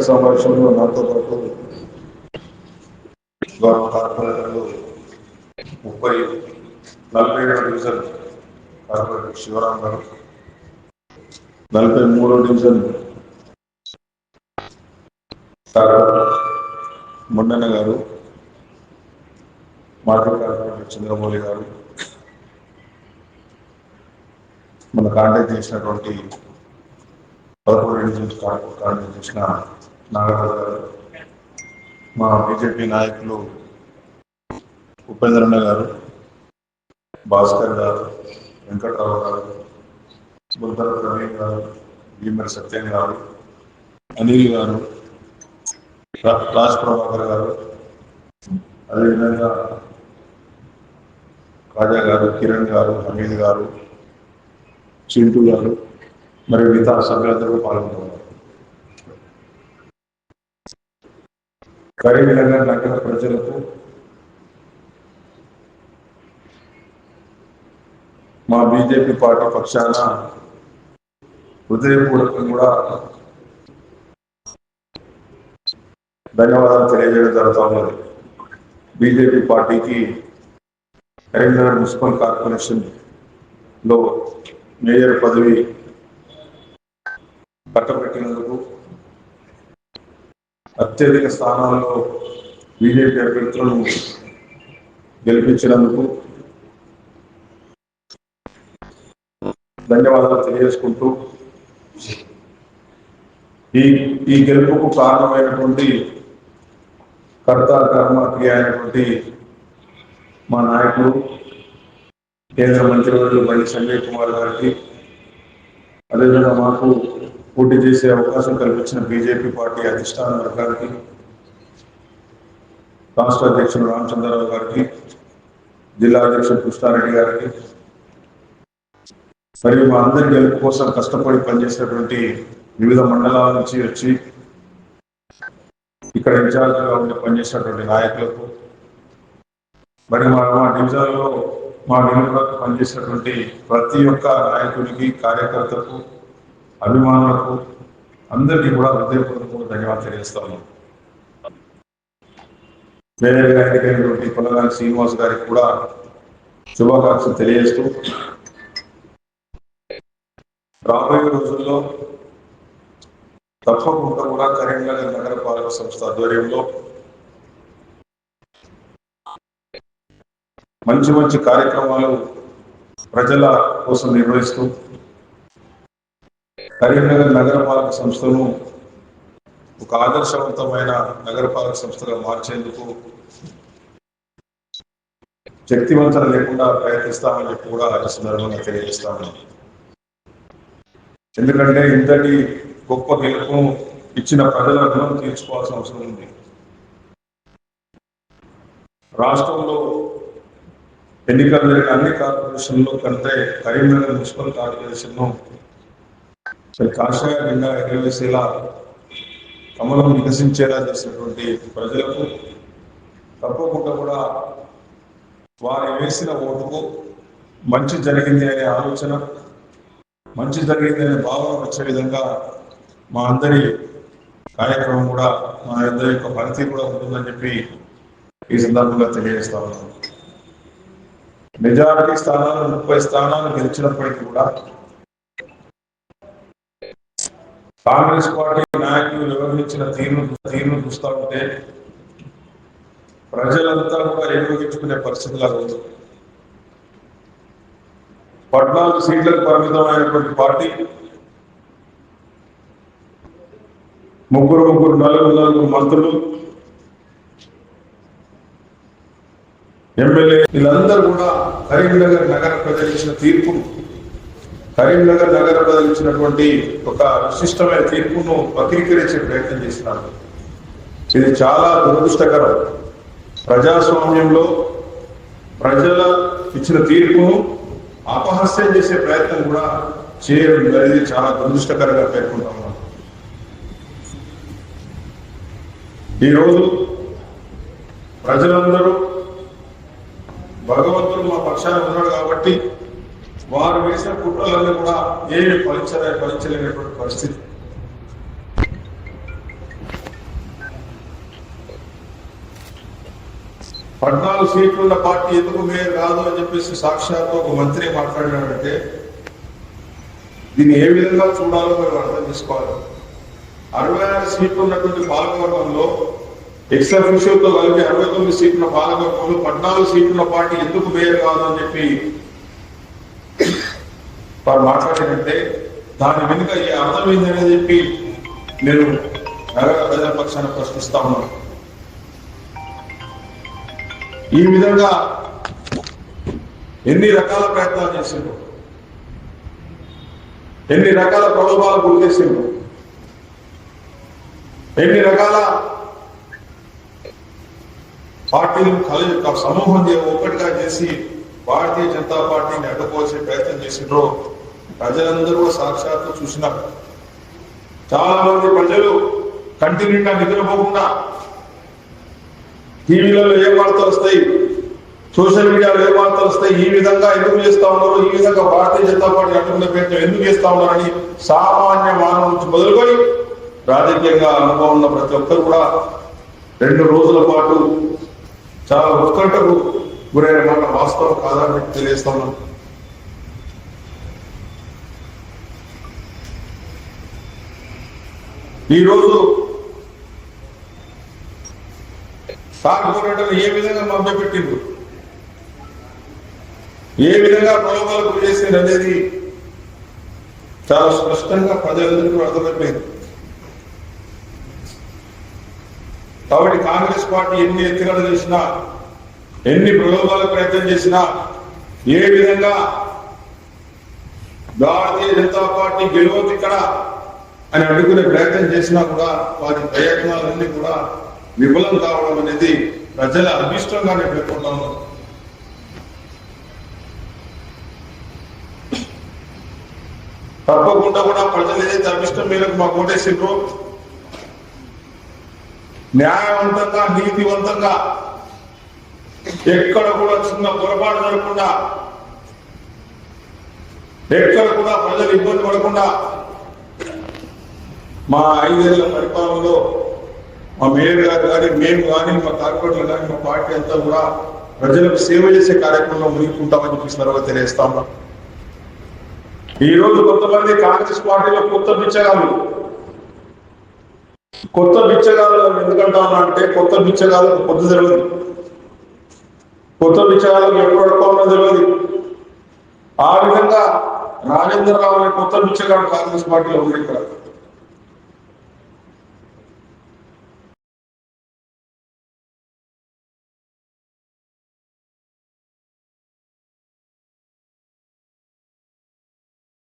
సమావేశంలో నాతో పాటు గౌరవ కార్పొరేటర్లు 47 డివిజన్ కార్పొరేటర్ శివరాం గారు, 43 డివిజన్ కార్పొరేటర్ మొండన్న గారు, మాజీ కార్పొరేటర్ చంద్రమౌళి గారు, మన కాంటాక్ట్ చేసినటువంటి 11 డివిజన్స్ కాంటాక్ట్ చేసిన నాగరాజు గారు, మా బీజేపీ నాయకులు ఉపేంద్రన్న గారు, భాస్కర్ గారు, వెంకట్రావు గారు, బుద్ధల ప్రవీణ్ గారు, భీమరి సత్యం గారు, అనిల్ గారు, రాజ్ ప్రభాకర్ గారు, అదేవిధంగా రాజా గారు, కిరణ్ గారు, హమీద్ గారు, చింటూ గారు, మరియు మిగతా సభ్యులందరూ పాల్గొన్నారు. కరీంనగర్ నగర ప్రజలకు మా బీజేపీ పార్టీ పక్షాన హృదయపూర్వకంగా కూడా ధన్యవాదాలు తెలియజేయడం జరుగుతూ ఉన్నది. బీజేపీ పార్టీకి కరీంనగర్ మున్సిపల్ కార్పొరేషన్ లో మేయర్ పదవి కట్టబెట్టినందుకు, అత్యధిక స్థానాల్లో బీజేపీ అభ్యర్థులను గెలిపించినందుకు ధన్యవాదాలు తెలియజేసుకుంటూ, ఈ గెలుపుకు కారణమైనటువంటి కర్త కర్మ క్రియ అయినటువంటి మా నాయకుడు కేంద్ర మంత్రివర్యులు బండి సంజయ్ కుమార్ గారికి, అదేవిధంగా మాకు పోటీ చేసే అవకాశం కల్పించిన బీజేపీ పార్టీ అధిష్టాన వర్గానికి, రాష్ట్ర అధ్యక్షుడు రామచంద్రరావు గారికి, జిల్లా అధ్యక్షుడు కృష్ణారెడ్డి గారికి, మరియు మా అందరి గెలుపు కోసం కష్టపడి పనిచేసినటువంటి వివిధ మండలాల నుంచి వచ్చి ఇక్కడ ఇన్ఛార్జ్గా ఉండి పనిచేసినటువంటి నాయకులకు, మరి మా డివిజన్లో మా నియోజకవర్గంలో పనిచేసినటువంటి ప్రతి ఒక్క నాయకుడికి, కార్యకర్తకు, అభిమానులకు అందరికీ కూడా హృదయపూర్వకంగా ధన్యవాదాలు తెలియజేస్తాను. మేయర్గా ఎన్నికైనటువంటి పొలగాని శ్రీనివాస్ గారికి కూడా శుభాకాంక్షలు తెలియజేస్తూ, రాబోయే రోజుల్లో తప్పకుండా కూడా కరీంనగర్ నగరపాలక సంస్థ ఆధ్వర్యంలో మంచి మంచి కార్యక్రమాలు ప్రజల కోసం నిర్వహిస్తూ కరీంనగర్ నగరపాలక సంస్థను ఒక ఆదర్శవంతమైన నగరపాలక సంస్థగా మార్చేందుకు శక్తివంచన లేకుండా ప్రయత్నిస్తామని చెప్పి కూడా ఈ సందర్భంగా తెలియజేస్తాను. ఎందుకంటే ఇంతటి గొప్ప గెలుపు ఇచ్చిన ప్రజల రుణం తీర్చుకోవాల్సిన అవసరం ఉంది. రాష్ట్రంలో ఎన్నికలు జరిగిన అన్ని కార్పొరేషన్లో కంటే కరీంనగర్ మున్సిపల్ కార్పొరేషన్ను కాషాయ నిండా ఎగరవేసేలా, కమలం వికసించేలా చేసినటువంటి ప్రజలకు తప్పకుండా కూడా వారు వేసిన ఓటుకు మంచి జరిగింది అనే ఆలోచన, మంచి జరిగింది అనే భావన వచ్చే విధంగా మా అందరి కార్యక్రమం కూడా, మా అందరి యొక్క పనితీరు కూడా ఉంటుందని చెప్పి ఈ సందర్భంగా తెలియజేస్తా ఉన్నాను. మెజారిటీ స్థానాలు 30 స్థానాలు గెలిచినప్పటికీ కూడా కాంగ్రెస్ పార్టీ నాయకులు వ్యవహరించిన తీరును చూస్తూ ఉంటే ప్రజలంతా కూడా ఏకీభవించుకునే పరిస్థితులు ఉంది. 14 సీట్లకు పరిమితమైనటువంటి పార్టీ నలుగురు మంత్రులు, ఎమ్మెల్యే, వీళ్ళందరూ కూడా కరీంనగర్ నగర ప్రజలు ఇచ్చిన తీర్పును, కరీంనగర్ నగర ప్రజలు ఇచ్చినటువంటి ఒక విశిష్టమైన తీర్పును వక్రీకరించే ప్రయత్నం చేస్తున్నారు. ఇది చాలా దురదృష్టకరం. ప్రజాస్వామ్యంలో ప్రజల ఇచ్చిన తీర్పును అపహాస్యం చేసే ప్రయత్నం కూడా చేయడం అనేది చాలా దురదృష్టకరంగా పేర్కొంటా ఉన్నాం. ఈరోజు ప్రజలందరూ భగవంతుడు మా పక్షాన ఉన్నాడు కాబట్టి వారు వేసిన కుట్రలన్నీ కూడా ఏమి ఫలించలేనటువంటి పరిస్థితి. 14 సీట్లున్న పార్టీ ఎందుకు మేయర్ కాదు అని చెప్పేసి సాక్షాత్తు ఒక మంత్రి మాట్లాడినాడంటే దీన్ని ఏ విధంగా చూడాలో మీరు అర్థం చేసుకోవాలి. 66 సీట్లు ఉన్నటువంటి పాలకవర్గంలో ఎక్స్ అఫీషియల్తో కలిపి 69 సీట్ల పాలకవర్గంలో 14 సీట్లున్న పార్టీ ఎందుకు మేయర్ కాదు అని చెప్పి వారు మాట్లాడినంటే దాని వెనుక ఏ అర్థం ఏందని చెప్పి నేను నగర ప్రజల పక్షాన్ని ప్రశ్నిస్తా ఉన్నాను. ఈ విధంగా ఎన్ని రకాల ప్రయత్నాలు చేసిండ్రు, ఎన్ని రకాల ప్రలోభాలు గురి చేసిండ్రు, ఎన్ని రకాల పార్టీలు సమూహం ఒక్కటిగా చేసి భారతీయ జనతా పార్టీని అడ్డుకోవాల్సే ప్రయత్నం చేసిండ్రో ప్రజలందరూ కూడా సాక్షాత్తు చూసినారు. చాలా మంది ప్రజలు కంటి నిండా నిద్రపోకుండా టీవీలలో ఏ వార్తలు వస్తాయి, సోషల్ మీడియాలో ఏ వార్తలు వస్తాయి, ఈ విధంగా ఎందుకు చేస్తా ఉన్నారు, ఈ విధంగా భారతీయ జనతా పార్టీ అడ్డుకునే ప్రయత్నం ఎందుకు చేస్తా ఉన్నారని సామాన్య మానవ నుంచి మొదలుకొని రాజకీయంగా అనుభవం ఉన్న ప్రతి ఒక్కరు కూడా 2 రోజుల పాటు చాలా ఉత్కంఠకు గురైన మాట వాస్తవం కాదని తెలియజేస్తా ఉన్నాం. ఈరోజు కార్పొరేటర్లు ఏ విధంగా మభ్యపెట్టిండ్రు, ఏ విధంగా ప్రలోభాలకు గురి చేసింది అనేది చాలా స్పష్టంగా ప్రజలందరికీ అర్థమైపోయింది. కాబట్టి కాంగ్రెస్ పార్టీ ఎన్ని ఎత్తుగడలు చేసినా, ఎన్ని ప్రలోభాలకు ప్రయత్నం చేసినా, ఏ విధంగా భారతీయ జనతా పార్టీ గెలవద్దు ఇక్కడ అని అడుగునే ప్రయత్నం చేసినా కూడా వారి ప్రయత్నాలన్నీ కూడా విఫలం కావడం అనేది ప్రజల అభిష్టంగానే పేర్కొంటా ఉన్నారు. తప్పకుండా కూడా ప్రజలు ఏదైతే అభిష్టం మేరకు మాకు ఓటేసిండ్రో న్యాయవంతంగా నీతివంతంగా ఎక్కడ కూడా చిన్న పొరపాటు జరగకుండా, ఎక్కడ కూడా ప్రజలు ఇబ్బంది పడకుండా మా 5 ఏళ్ల పరిపాలనలో మా మేయర్ గారు కానీ, మేము కానీ, మా కార్పొరేటర్లు కానీ, మా పార్టీ అంతా కూడా ప్రజలకు సేవ చేసే కార్యక్రమంలో మునిగిపోతామని చెప్పిస్తున్నారో తెలియజేస్తా ఉన్నాం. ఈ రోజు కొంతమంది కాంగ్రెస్ పార్టీలో కొత్త బిచ్చగాళ్ళు ఎందుకంటా ఉన్నా అంటే కొత్త బిచ్చగాళ్ళకు పొద్దు తెలియదు, కొత్త బిచ్చగాళ్ళకు ఎప్పుడు అడుకోవాలో తెలియదు. ఆ విధంగా రాజేంద్రరావు అనే కొత్త బిచ్చగాడు కాంగ్రెస్ పార్టీలో ఉంది ఇక్కడ.